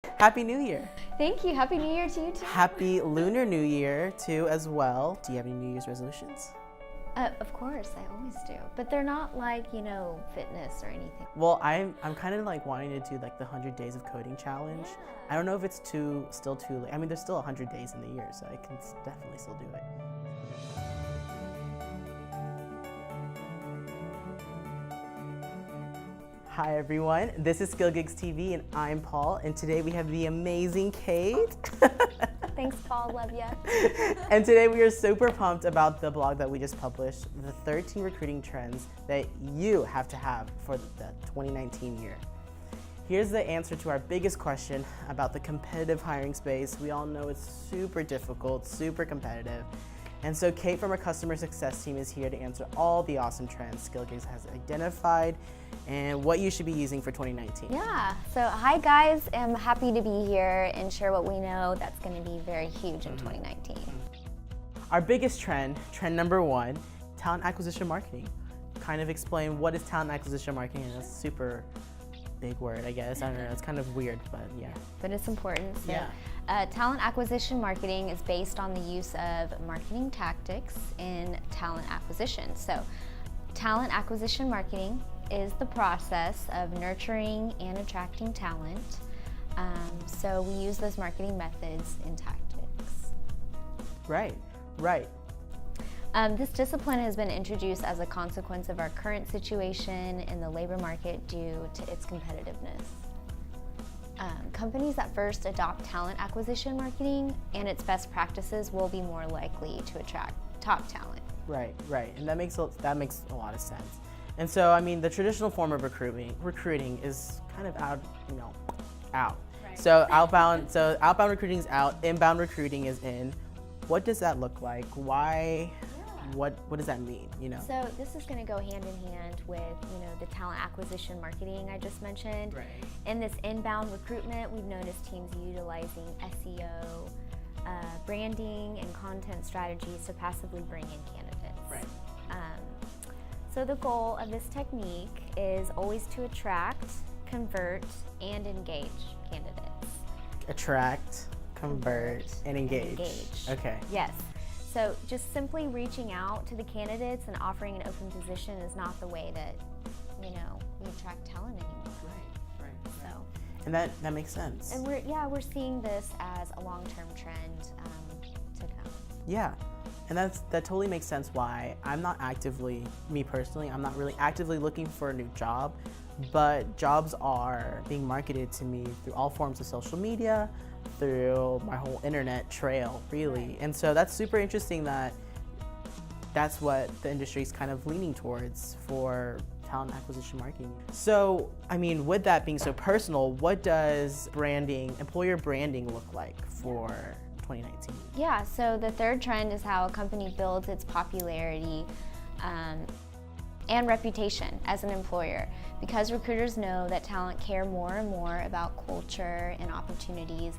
Happy New Year. Thank you. Happy New Year to you too. Happy Lunar New Year too as well. Do you have any New Year's resolutions? Of course, I always do. But they're not like, fitness or anything. Well, I'm kind of like wanting to do like the 100 days of coding challenge. Yeah. I don't know if it's still too late. I mean, there's still 100 days in the year, so I can definitely still do it. Hi everyone, this is SkillGigs TV and I'm Paul, and today we have the amazing Kate. Thanks, Paul. Love ya. And today we are super pumped about the blog that we just published, the 13 recruiting trends that you have to have for the 2019 year. Here's the answer to our biggest question about the competitive hiring space. We all know it's super difficult, super competitive. And so Kate from our customer success team is here to answer all the awesome trends SkillGigs has identified and what you should be using for 2019. Yeah, so hi guys, I'm happy to be here and share what we know that's going to be very huge in 2019. Our biggest trend number one, talent acquisition marketing. Kind of explain what is talent acquisition marketing, and that's a super big word, I guess. I don't know, it's kind of weird, but yeah. But it's important. So, yeah. Talent acquisition marketing is based on the use of marketing tactics in talent acquisition. So talent acquisition marketing is the process of nurturing and attracting talent. So we use those marketing methods and tactics. Right. This discipline has been introduced as a consequence of our current situation in the labor market due to its competitiveness. Companies that first adopt talent acquisition marketing and its best practices will be more likely to attract top talent. Right, and that makes a lot of sense. And so, I mean, the traditional form of recruiting is kind of out. Right. So outbound recruiting is out, inbound recruiting is in. What does that look like? Why? What does that mean? So this is going to go hand in hand with the talent acquisition marketing I just mentioned. Right. In this inbound recruitment, we've noticed teams utilizing SEO, branding, and content strategies to passively bring in candidates. Right. So the goal of this technique is always to attract, convert, and engage candidates. Attract, convert, and engage. Okay. Yes. So just simply reaching out to the candidates and offering an open position is not the way that, we attract talent anymore. Right. So. And that makes sense. And we're seeing this as a long-term trend to come. Yeah. And that totally makes sense why I'm not really actively looking for a new job, but jobs are being marketed to me through all forms of social media, through my whole internet trail, really. Right. And so that's super interesting that's what the industry is kind of leaning towards for talent acquisition marketing. So, I mean, with that being so personal, what does employer branding look like for 2019? Yeah, so the third trend is how a company builds its popularity and reputation as an employer. Because recruiters know that talent care more and more about culture and opportunities,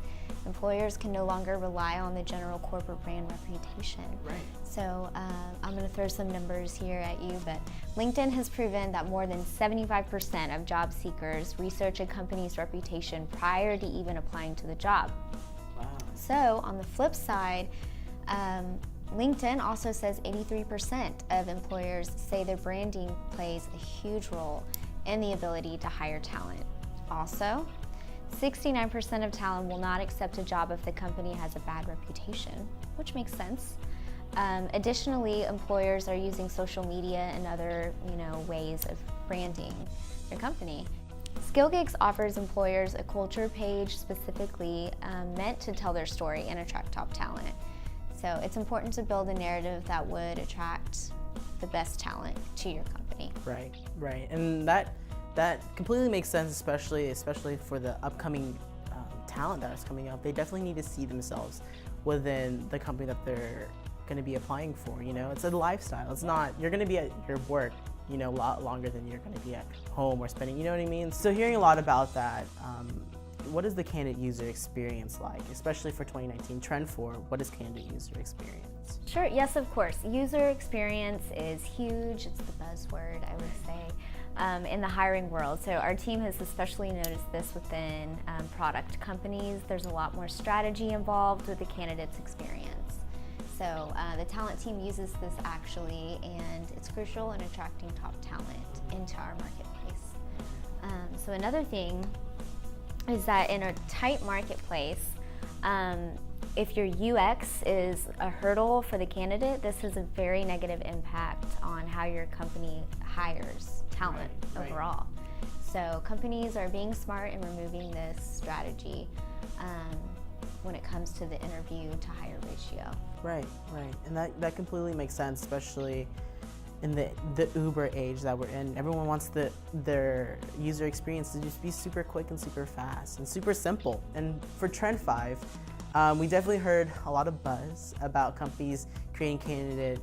employers can no longer rely on the general corporate brand reputation. Right. So I'm going to throw some numbers here at you, but LinkedIn has proven that more than 75% of job seekers research a company's reputation prior to even applying to the job. Wow. So on the flip side, LinkedIn also says 83% of employers say their branding plays a huge role in the ability to hire talent. Also, 69% of talent will not accept a job if the company has a bad reputation, which makes sense. Additionally, employers are using social media and other ways of branding their company. SkillGigs offers employers a culture page specifically meant to tell their story and attract top talent. So it's important to build a narrative that would attract the best talent to your company. Right. And that completely makes sense, especially for the upcoming talent that is coming up. They definitely need to see themselves within the company that they're going to be applying for. It's a lifestyle. It's not, you're going to be at your work a lot longer than you're going to be at home or spending, you know what I mean? So hearing a lot about that, what is the candidate user experience like, especially for 2019 trend for what is candidate user experience? Sure, yes, of course. User experience is huge. It's the buzzword, I would say. in the hiring world. So our team has especially noticed this within product companies. There's a lot more strategy involved with the candidate's experience. So the talent team uses this actually, and it's crucial in attracting top talent into our marketplace. So another thing is that in a tight marketplace, if your UX is a hurdle for the candidate, this has a very negative impact on how your company hires talent overall. So companies are being smart in removing this strategy when it comes to the interview to hire ratio. Right. And that completely makes sense, especially in the Uber age that we're in. Everyone wants their user experience to just be super quick and super fast and super simple. And for Trend 5, we definitely heard a lot of buzz about companies creating candidate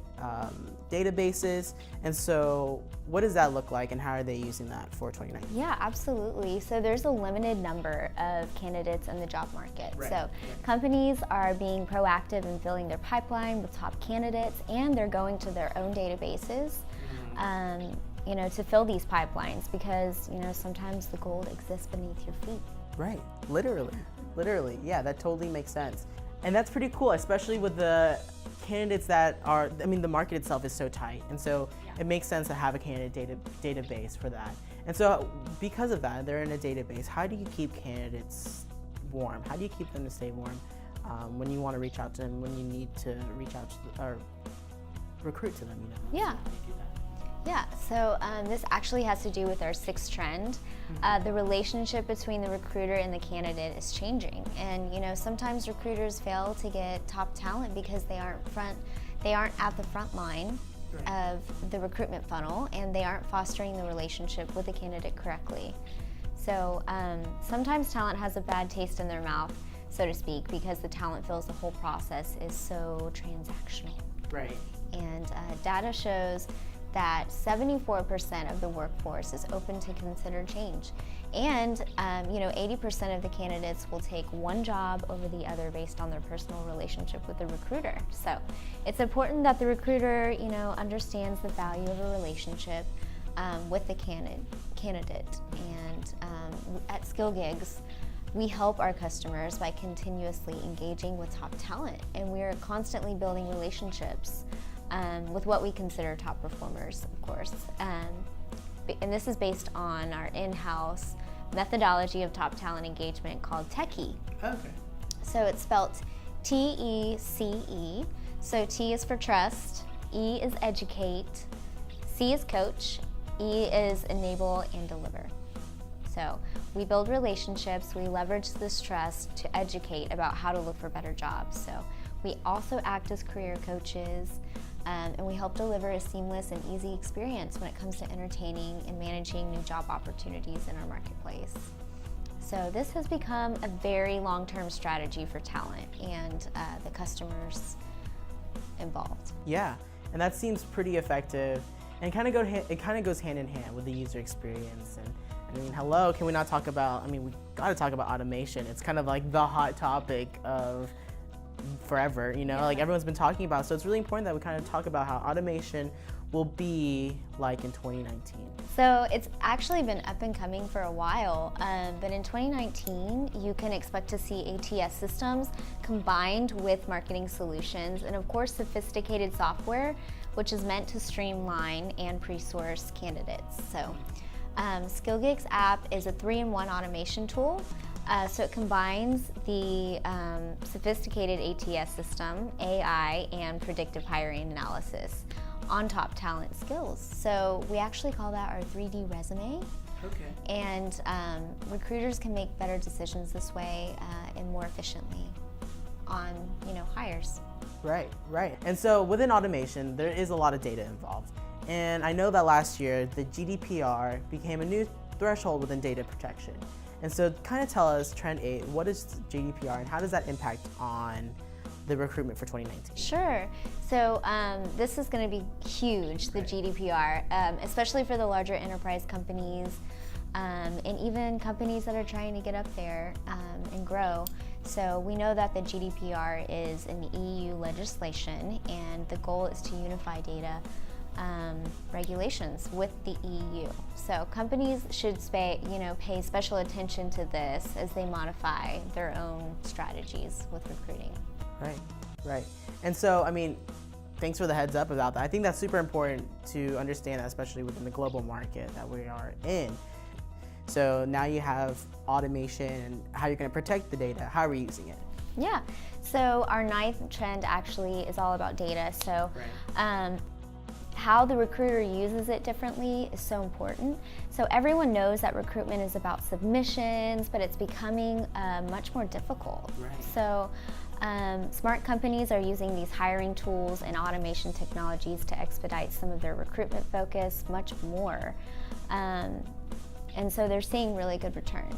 databases. And so what does that look like, and how are they using that for 2019? Yeah, absolutely. So there's a limited number of candidates in the job market. So companies are being proactive in filling their pipeline with top candidates, and they're going to their own databases to fill these pipelines, because sometimes the gold exists beneath your feet. Right, literally. Yeah, that totally makes sense. And that's pretty cool, especially with the candidates that are, the market itself is so tight. And so it makes sense to have a candidate database for that. And so because of that, they're in a database. How do you keep candidates warm? How do you keep them to stay warm when you want to reach out to them, when you need to reach out to or recruit to them, Yeah. Yeah, so this actually has to do with our sixth trend. The relationship between the recruiter and the candidate is changing, and sometimes recruiters fail to get top talent because they aren't at the front line of the recruitment funnel, and they aren't fostering the relationship with the candidate correctly. So sometimes talent has a bad taste in their mouth, so to speak, because the talent feels the whole process is so transactional. Right. And data shows that 74% of the workforce is open to consider change. And 80% of the candidates will take one job over the other based on their personal relationship with the recruiter. So it's important that the recruiter, understands the value of a relationship with the candidate. And at SkillGigs, we help our customers by continuously engaging with top talent, and we are constantly building relationships with what we consider top performers, of course. And this is based on our in-house methodology of top talent engagement called TECE. Okay. So it's spelled T-E-C-E. So T is for trust, E is educate, C is coach, E is enable and deliver. So we build relationships, we leverage this trust to educate about how to look for better jobs. So we also act as career coaches, and we help deliver a seamless and easy experience when it comes to entertaining and managing new job opportunities in our marketplace. So this has become a very long-term strategy for talent and the customers involved. Yeah, and that seems pretty effective, and it kind of goes hand in hand with the user experience. And hello, can we not talk about? We got to talk about automation. It's kind of like the hot topic of forever, like everyone's been talking about. So it's really important that we kind of talk about how automation will be like in 2019. So it's actually been up and coming for a while, but in 2019, you can expect to see ATS systems combined with marketing solutions, and of course, sophisticated software, which is meant to streamline and pre-source candidates. So SkillGigs app is a 3-in-1 automation tool. So it combines the sophisticated ATS system, AI, and predictive hiring analysis on top talent skills. So we actually call that our 3D resume. Okay. And recruiters can make better decisions this way and more efficiently on hires. Right. And so within automation, there is a lot of data involved. And I know that last year, the GDPR became a new threshold within data protection. And so kind of tell us, Trend 8, what is GDPR and how does that impact on the recruitment for 2019? Sure. So this is going to be huge, the GDPR, especially for the larger enterprise companies and even companies that are trying to get up there and grow. So we know that the GDPR is an EU legislation, and the goal is to unify data regulations with the EU. So companies should pay special attention to this as they modify their own strategies with recruiting. Right. And so, I mean, thanks for the heads up about that. I think that's super important to understand that, especially within the global market that we are in. So now you have automation and how you're going to protect the data. How are we using it? Yeah. So our ninth trend actually is all about data. So how the recruiter uses it differently is so important. So everyone knows that recruitment is about submissions, but it's becoming much more difficult. Right. So smart companies are using these hiring tools and automation technologies to expedite some of their recruitment focus much more. And so they're seeing really good return.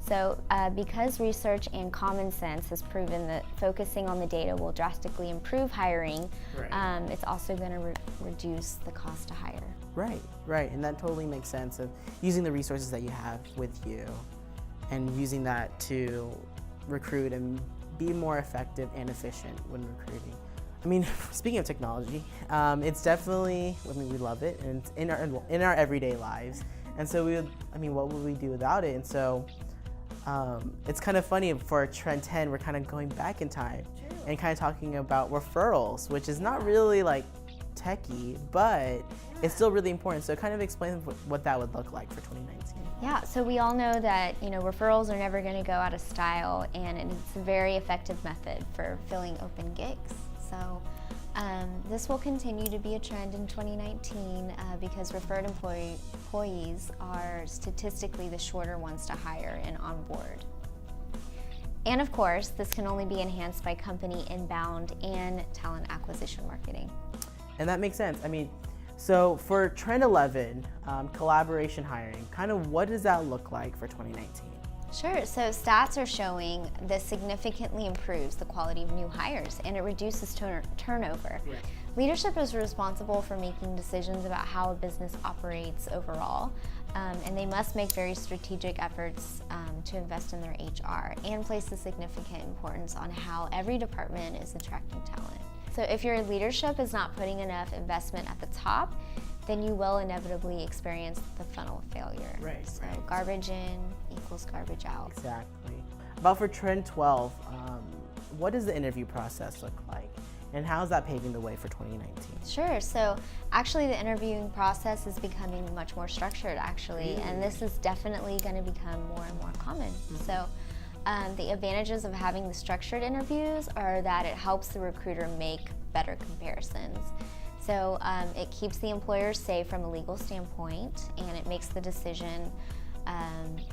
So because research and common sense has proven that focusing on the data will drastically improve hiring, it's also going to reduce the cost to hire. Right, and that totally makes sense of using the resources that you have with you and using that to recruit and be more effective and efficient when recruiting. I mean, speaking of technology, it's definitely, we love it, and it's in our everyday lives. And so what would we do without it? And so it's kind of funny, for Trend 10, we're kind of going back in time and kind of talking about referrals, which is not really like techie, but it's still really important. So kind of explain what that would look like for 2019. Yeah, so we all know that referrals are never going to go out of style, and it's a very effective method for filling open gigs. So this will continue to be a trend in 2019 because referred employees are statistically the shorter ones to hire and onboard. And of course, this can only be enhanced by company inbound and talent acquisition marketing. And that makes sense. I mean, so for Trend 11, collaboration hiring, kind of what does that look like for 2019? Sure, so stats are showing this significantly improves the quality of new hires and it reduces turnover. Right. Leadership is responsible for making decisions about how a business operates overall, and they must make very strategic efforts to invest in their HR and place a significant importance on how every department is attracting talent. So if your leadership is not putting enough investment at the top, then you will inevitably experience the funnel failure. So garbage in equals garbage out. Exactly. About for Trend 12, what does the interview process look like? And how is that paving the way for 2019? Sure, so actually the interviewing process is becoming much more structured actually, and this is definitely going to become more and more common. So the advantages of having the structured interviews are that it helps the recruiter make better comparisons. So it keeps the employer safe from a legal standpoint, and it makes the decision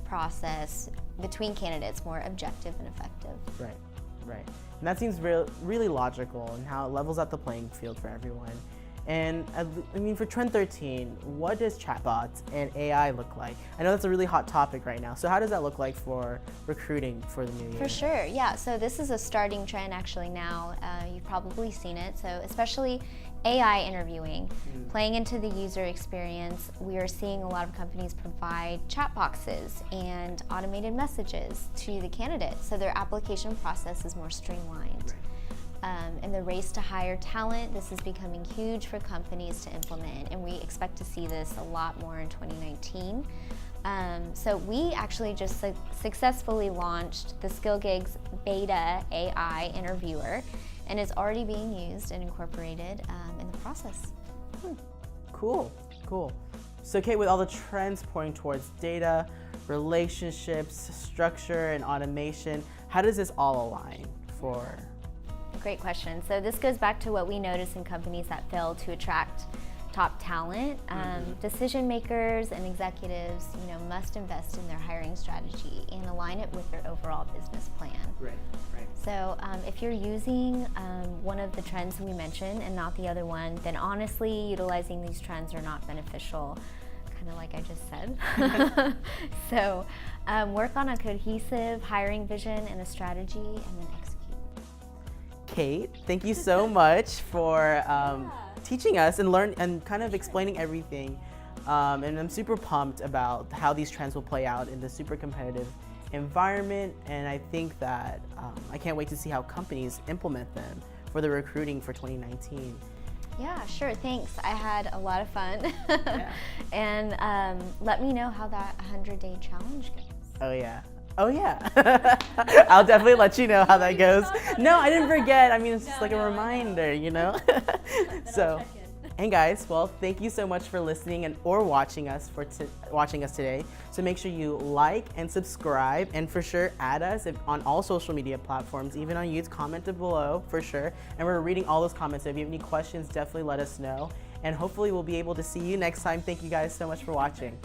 process between candidates more objective and effective. Right. And that seems really logical and how it levels out the playing field for everyone. And I mean, for Trend 13, what does chatbots and AI look like? I know that's a really hot topic right now. So how does that look like for recruiting for the new year? For sure, yeah. So this is a starting trend actually now. You've probably seen it. So especially AI interviewing, playing into the user experience, we are seeing a lot of companies provide chat boxes and automated messages to the candidates, so their application process is more streamlined. In the race to hire talent, this is becoming huge for companies to implement, and we expect to see this a lot more in 2019. So we actually just successfully launched the SkillGigs Beta AI Interviewer, and it's already being used and incorporated in the process. Cool. So Kate, with all the trends pointing towards data, relationships, structure, and automation, how does this all align for? Great question. So this goes back to what we notice in companies that fail to attract top talent. Decision makers and executives, must invest in their hiring strategy and align it with their overall business plan. Right. So if you're using one of the trends we mentioned and not the other one, then honestly, utilizing these trends are not beneficial, kind of like I just said. So work on a cohesive hiring vision and a strategy, and then execute. Kate, thank you so much for teaching us and kind of explaining everything. And I'm super pumped about how these trends will play out in the super competitive environment. And I think that I can't wait to see how companies implement them for the recruiting for 2019. Yeah, sure. Thanks. I had a lot of fun. Yeah. And let me know how that 100-day challenge goes. Oh yeah. Oh yeah. I'll definitely let you know how that goes. No, I didn't forget. I mean, it's just like a reminder, you know? So, and guys, well, thank you so much for listening and or watching us today. So make sure you like and subscribe, and for sure add us on all social media platforms, even on YouTube. Comment below for sure. And we're reading all those comments. So if you have any questions, definitely let us know. And hopefully we'll be able to see you next time. Thank you guys so much for watching.